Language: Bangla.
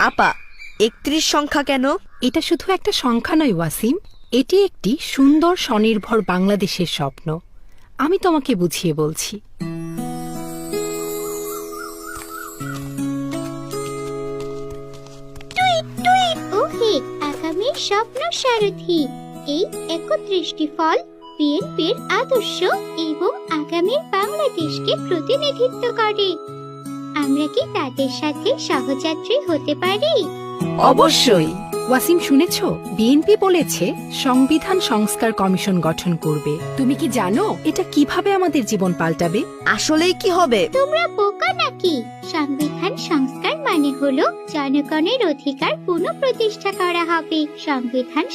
আপা, ৩১ সংখ্যা কেন? এটা শুধু একটা সংখ্যা নয় ওয়াসিম, এটি একটি সুন্দর স্বনির্ভর বাংলাদেশের স্বপ্ন। আমি তোমাকে বুঝিয়ে বলছি। ওহে আগামীর স্বপ্ন সারথি, এই ৩১টি ফল বিএনপির আদর্শ এবং আগামীর বাংলাদেশকে প্রতিনিধিত্ব করে। আমরা কি তাদের সাথে সহযাত্রী হতে পারি? অবশ্যই। ওয়াসিম, শুনেছ বিএনপি বলেছে সংবিধান সংস্কার কমিশন গঠন করবে। তুমি কি জানো এটা কিভাবে আমাদের জীবন পাল্টাবে? আসলেই কি হবে? তোমরা বোকা নাকি? সংবিধান সংস্কার মানে হলো জনগণের অধিকার পুনঃপ্রতিষ্ঠা করা হবে। সংবিধান